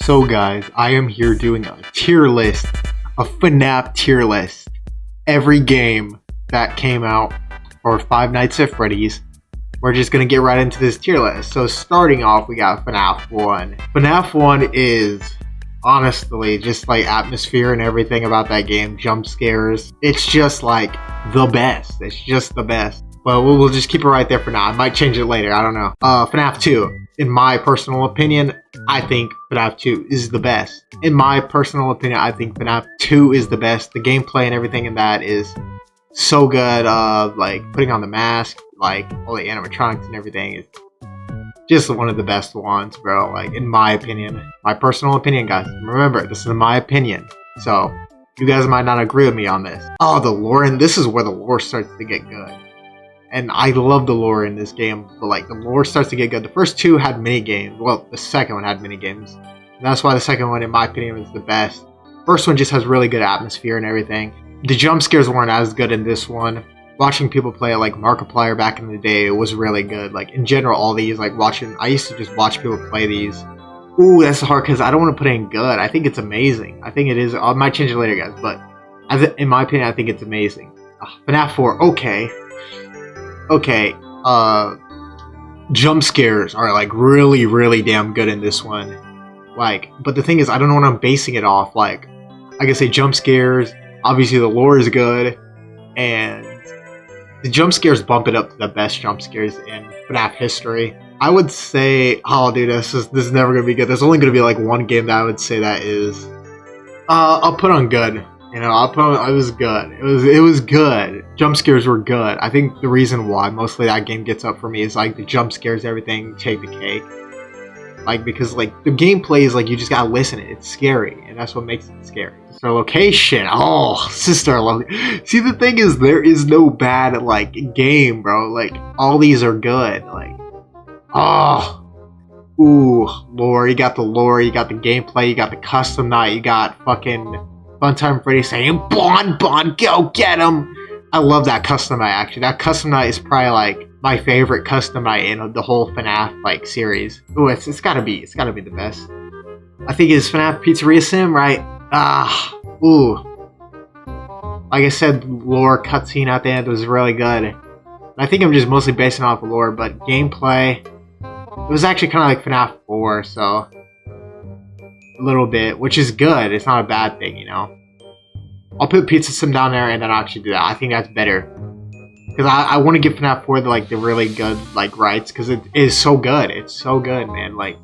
So guys, I am here doing a tier list, a FNAF tier list. Every game that came out for Five Nights at Freddy's. We're just gonna get right into this tier list. So starting off, we got FNAF 1. FNAF 1 is honestly just like atmosphere and everything about that game, jump scares. It's just like the best. It's just the best. But we'll just keep it right there for now. I might change it later, I don't know. FNAF 2, in my personal opinion, I think FNAF 2 is the best. In my personal opinion, I think FNAF 2 is the best. The gameplay and everything in that is so good. Like putting on the mask, like all the animatronics and everything is just one of the best ones, bro. Like in my opinion, my personal opinion, guys. Remember, this is my opinion, so you guys might not agree with me on this. Oh, the lore, and this is where the lore starts to get good. And I love the lore in this game, but like the lore starts to get good. The first two had mini games. Well, the second one had mini games. And that's why the second one, in my opinion, was the best. First one just has really good atmosphere and everything. The jump scares weren't as good in this one. Watching people play it like Markiplier back in the day, it was really good. Like in general, all these, like watching, I used to just watch people play these. Ooh, that's hard because I don't want to put in good. I think it's amazing. I think it is. I might change it later, guys. But in my opinion, I think it's amazing. FNAF 4, okay. Okay, jump scares are like really damn good in this one. Like, but the thing is, I don't know what I'm basing it off. Like I say jump scares, obviously the lore is good, and the jump scares bump it up to the best jump scares in FNAF history. I would say, oh dude, this is never gonna be good. There's only gonna be like one game that I would say that is, I'll put on good. You know, it was good. It was good. Jump scares were good. I think the reason why mostly that game gets up for me is like the jump scares, everything take the cake. Like because like the gameplay is like you just gotta listen. It's scary, and that's what makes it scary. Sister location. Oh, sister location. See, the thing is, there is no bad like game, bro. Like all these are good. Like, oh, ooh, lore. You got the lore. You got the gameplay. You got the custom night. You got fucking Funtime Freddy saying, Bon, go get him! I love that custom night, actually. That custom night is probably, like, my favorite custom night in the whole FNAF, like, series. Ooh, it's gotta be the best. I think it's FNAF Pizzeria Sim, right? Ooh. Like I said, lore cutscene at the end was really good. I think I'm just mostly basing off of lore, but gameplay, it was actually kind of like FNAF 4, so a little bit, which is good. It's not a bad thing, you know. I'll put Pizza Sim down there and then I'll actually do that. I think that's better because I want to give FNAF 4 the really good like rights because it is so good. It's so good, man. Like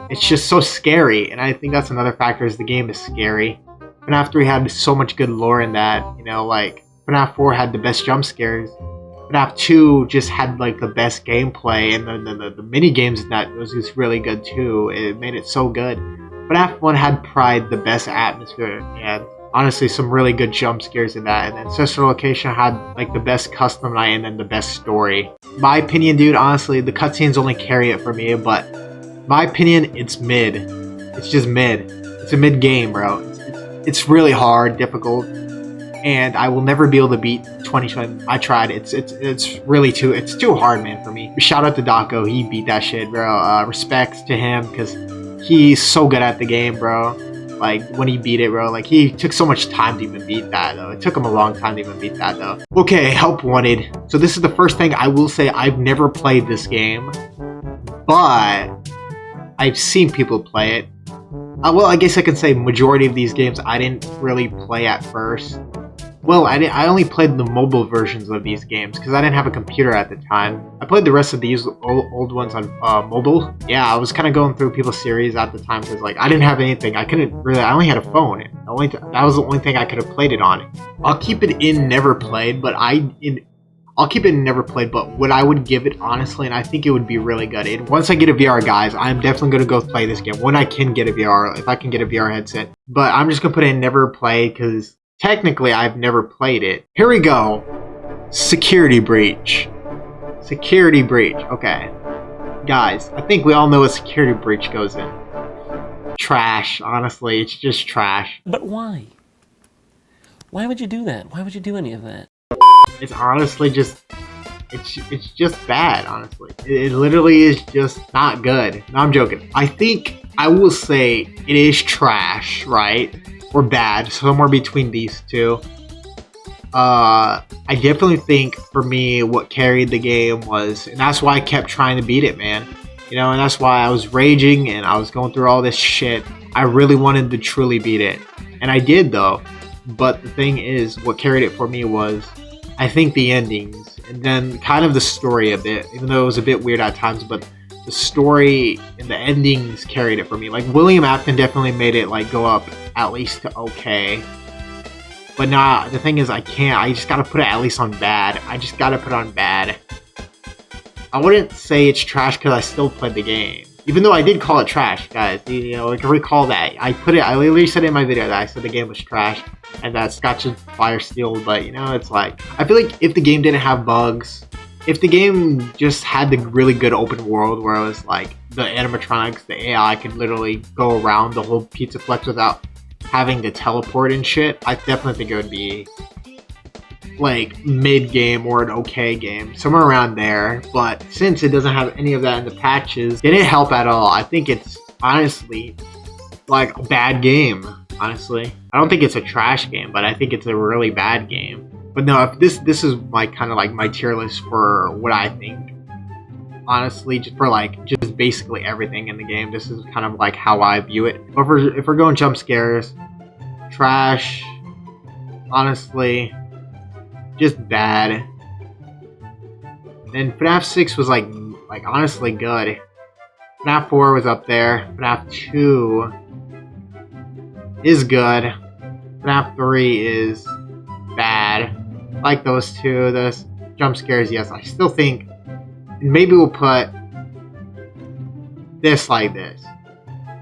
it's just so scary, and I think that's another factor is the game is scary. FNAF 3 had so much good lore in that, you know. Like FNAF 4 had the best jump scares. FNAF 2 just had like the best gameplay, and the mini games in that was just really good too. It made it so good. FNAF 1 had pride, the best atmosphere, and honestly some really good jump scares in that. And then Sister Location had like the best custom night and then the best story. My opinion, dude, honestly, the cutscenes only carry it for me, but my opinion, it's mid. It's just mid. It's a mid game, bro. It's really hard, difficult, and I will never be able to beat 2020. I tried. It's really too hard, man, for me. Shout out to Daco. He beat that shit, bro. Respects to him because he's so good at the game, bro. Like, when he beat it, bro, like, he took so much time to even beat that, though. It took him a long time to even beat that, though. Okay, help wanted. So this is the first thing I will say. I've never played this game, but I've seen people play it. Well, I guess I can say majority of these games I didn't really play at first. Well, I only played the mobile versions of these games because I didn't have a computer at the time. I played the rest of these old ones on mobile. Yeah, I was kind of going through people's series at the time because like I didn't have anything. I only had a phone. That was the only thing I could have played it on. I'll keep it in never played, but I'll keep it in never played. But what I would give it honestly, and I think it would be really good. And once I get a VR, guys, I'm definitely gonna go play this game when I can get a VR, if I can get a VR headset. But I'm just gonna put it in never played because technically, I've never played it. Here we go. Security breach. Security breach. Okay. Guys, I think we all know a security breach goes in. Trash. Honestly, it's just trash. But why? Why would you do that? Why would you do any of that? It's honestly just... It's just bad, honestly. It literally is just not good. No, I'm joking. I think I will say it is trash, right? Or bad, somewhere between these two. I definitely think for me what carried the game was, and that's why I kept trying to beat it, man. You know, and that's why I was raging and I was going through all this shit. I really wanted to truly beat it. And I did though. But the thing is, what carried it for me was, I think the endings. And then kind of the story a bit. Even though it was a bit weird at times, but the story and the endings carried it for me. Like, William Afton definitely made it, like, go up at least to okay. But nah, the thing is, I can't. I just gotta put it at least on bad. I just gotta put it on bad. I wouldn't say it's trash because I still played the game. Even though I did call it trash, guys. You know, I can recall that. I literally said in my video that I said the game was trash. And that Scotch and Fire Steel, but you know, it's like, I feel like if the game didn't have bugs, if the game just had the really good open world where it was like, the animatronics, the AI could literally go around the whole Pizza Flex without having to teleport and shit, I definitely think it would be like mid-game or an okay game, somewhere around there. But since it doesn't have any of that in the patches, it didn't help at all. I think it's honestly like a bad game, honestly. I don't think it's a trash game, but I think it's a really bad game. But no, if this is my kind of like my tier list for what I think. Honestly, just for like just basically everything in the game. This is kind of like how I view it. But if we're going jump scares, trash, honestly, just bad. And FNAF 6 was like honestly good. FNAF 4 was up there. FNAF 2 is good. FNAF 3 is bad. Like those two. Those jump scares, yes. I still think maybe we'll put this like this.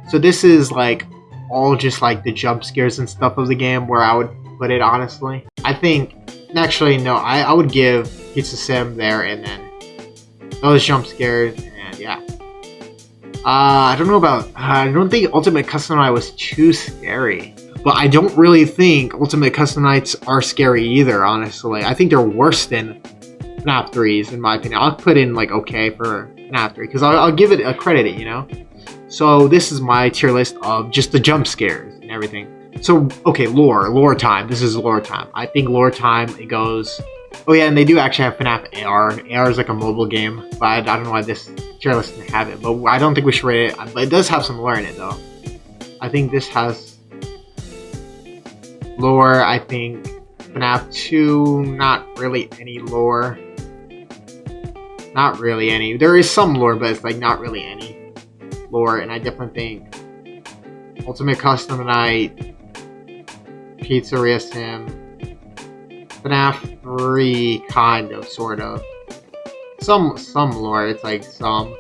So this is like all just like the jump scares and stuff of the game where I would put it, honestly. I think, actually no, I would give Pizza Sim there and then those jump scares, and yeah. I don't know about, I don't think Ultimate Custom Night was too scary. But I don't really think Ultimate Custom Nights are scary either, honestly. I think they're worse than FNAF 3's, in my opinion. I'll put in, like, okay for FNAF 3, because I'll give it a credit, you know? So this is my tier list of just the jump scares and everything. So, okay, lore time. This is lore time. I think lore time, it goes... Oh yeah, and they do actually have FNAF AR. AR is like a mobile game, but I don't know why this tier list doesn't have it. But I don't think we should rate it. But it does have some lore in it, though. I think this has... lore. I think FNAF 2, not really any lore. Not really any. There is some lore, but it's like not really any lore. And I definitely think Ultimate Custom Night, Pizzeria Sim, FNAF 3, kind of, sort of. Some lore. It's like so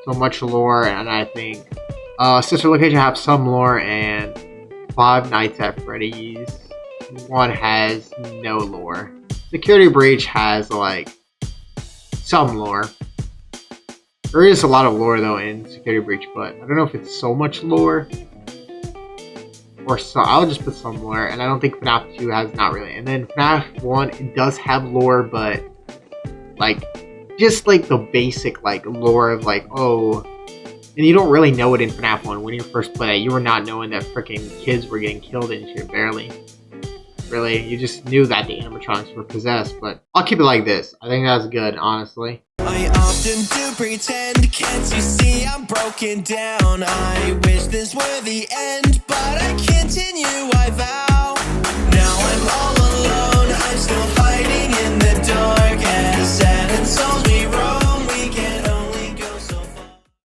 much lore, and I think Sister Location have some lore, and Five Nights at Freddy's one has no lore. Security Breach has like some lore. There is a lot of lore though in Security Breach, but I don't know if it's so much lore or so. I'll just put some lore, and I don't think FNAF 2 has not really. And then FNAF 1, it does have lore, but like just like the basic like lore of like, oh. And you don't really know it in FNAF 1 when you first play it. You were not knowing that freaking kids were getting killed and shit, barely. Really, you just knew that the animatronics were possessed, but I'll keep it like this. I think that's good, honestly. I often do pretend, can't you see I'm broken down? I wish this were the end, but I continue, I